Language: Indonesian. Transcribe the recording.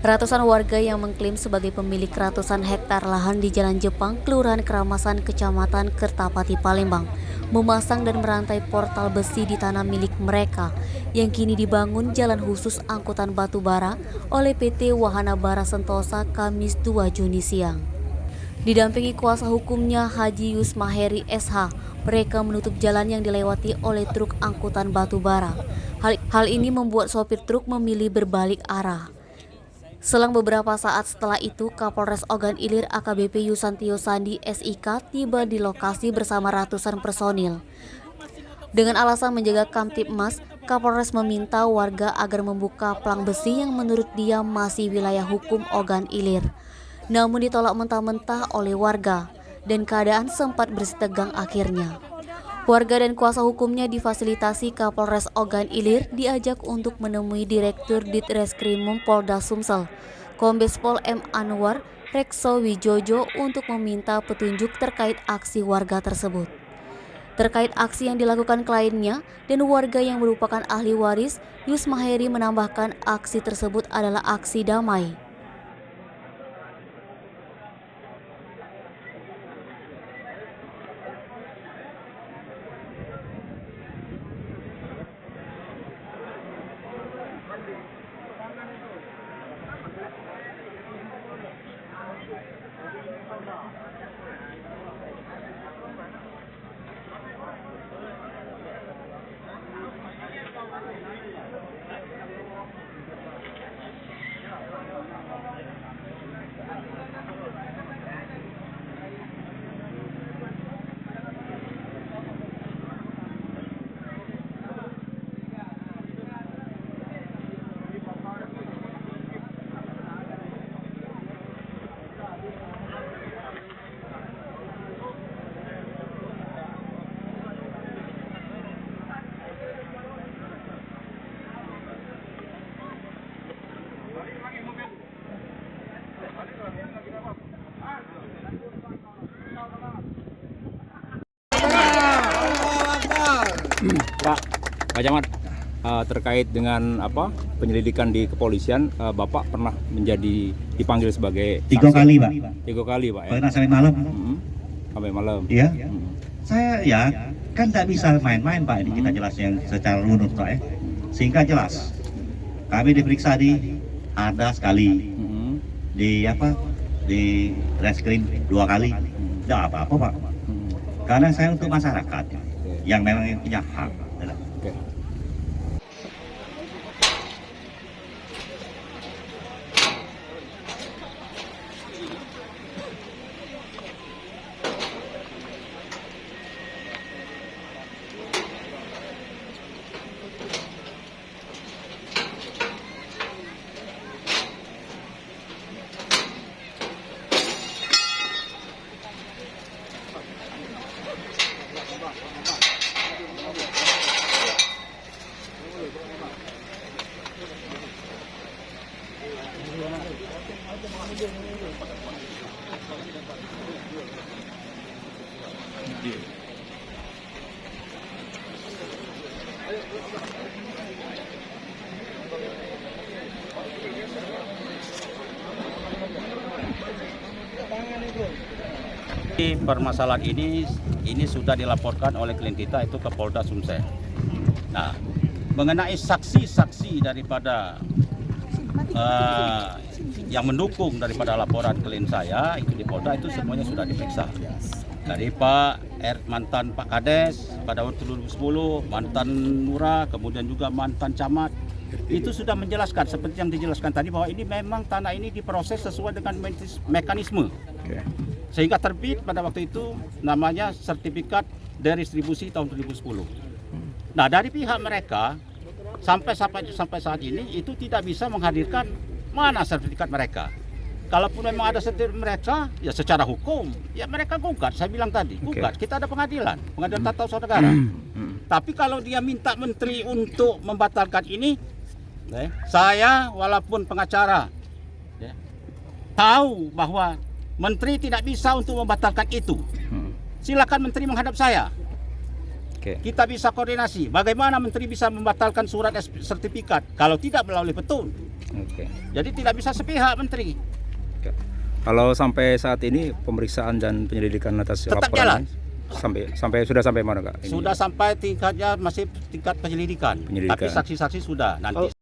Ratusan warga yang mengklaim sebagai pemilik ratusan hektar lahan di Jalan Jepang, Kelurahan Keramasan, Kecamatan Kertapati, Palembang, memasang dan merantai portal besi di tanah milik mereka yang kini dibangun jalan khusus angkutan batu bara oleh PT Wahana Bara Sentosa Kamis 2 Juni siang. Didampingi kuasa hukumnya Haji Yusmaheri SH, mereka menutup jalan yang dilewati oleh truk angkutan batu bara. Hal ini membuat sopir truk memilih berbalik arah. Selang beberapa saat setelah itu, Kapolres Ogan Ilir AKBP Yusantio Sandi SIK tiba di lokasi bersama ratusan personil. Dengan alasan menjaga Kamtibmas, Kapolres meminta warga agar membuka plang besi yang menurut dia masih wilayah hukum Ogan Ilir. Namun ditolak mentah-mentah oleh warga dan keadaan sempat bersitegang akhirnya. Warga dan kuasa hukumnya difasilitasi Kapolres Ogan Ilir diajak untuk menemui Direktur Ditreskrimum Polda Sumsel, Kombes Pol M. Anwar Rekso Wijojo untuk meminta petunjuk terkait aksi warga tersebut. Terkait aksi yang dilakukan kliennya dan warga yang merupakan ahli waris, Yusmaheri menambahkan aksi tersebut adalah aksi damai. Pak Camat, terkait dengan penyelidikan di kepolisian, Bapak pernah dipanggil sebagai tiga saksi? kali, Pak. 3 kali, Pak. Ya? Pernah sampai malam. Sampai malam. Iya. Saya ya kan tidak bisa main-main, Pak. Ini kita jelas yang secara runut, Pak. Sehingga jelas. Kami diperiksa ada sekali di reskrim 2 kali. Tidak apa-apa, Pak. Karena saya untuk masyarakat yang memang punya hak. Oke. Permasalahan ini sudah dilaporkan oleh klien kita itu ke Polda Sumsel. Nah, mengenai saksi-saksi daripada yang mendukung daripada laporan klien saya itu di Polda itu semuanya sudah diperiksa. Dari mantan Pak Kades pada waktu 2010, mantan Lurah, kemudian juga mantan camat. Itu sudah menjelaskan seperti yang dijelaskan tadi bahwa ini memang tanah ini diproses sesuai dengan mekanisme. Sehingga terbit pada waktu itu namanya sertifikat redistribusi tahun 2010. Nah, dari pihak mereka sampai saat ini itu tidak bisa menghadirkan mana sertifikat mereka. Kalaupun memang ada sertifikat mereka, ya secara hukum, ya mereka gugat. Saya bilang tadi, gugat. Kita ada pengadilan tata usaha negara. Tapi kalau dia minta menteri untuk membatalkan ini, saya walaupun pengacara tahu bahwa menteri tidak bisa untuk membatalkan itu. Silakan menteri menghadap saya. Kita bisa koordinasi. Bagaimana menteri bisa membatalkan surat sertifikat kalau tidak melalui petun? Oke. Jadi tidak bisa sepihak Menteri. Kalau sampai saat ini pemeriksaan dan penyelidikan atas Tetap laporan jalan. ini sudah sampai mana, Kak? Ini? Sudah sampai tingkatnya masih tingkat penyelidikan. Penyelidikan. Tapi saksi-saksi sudah nanti.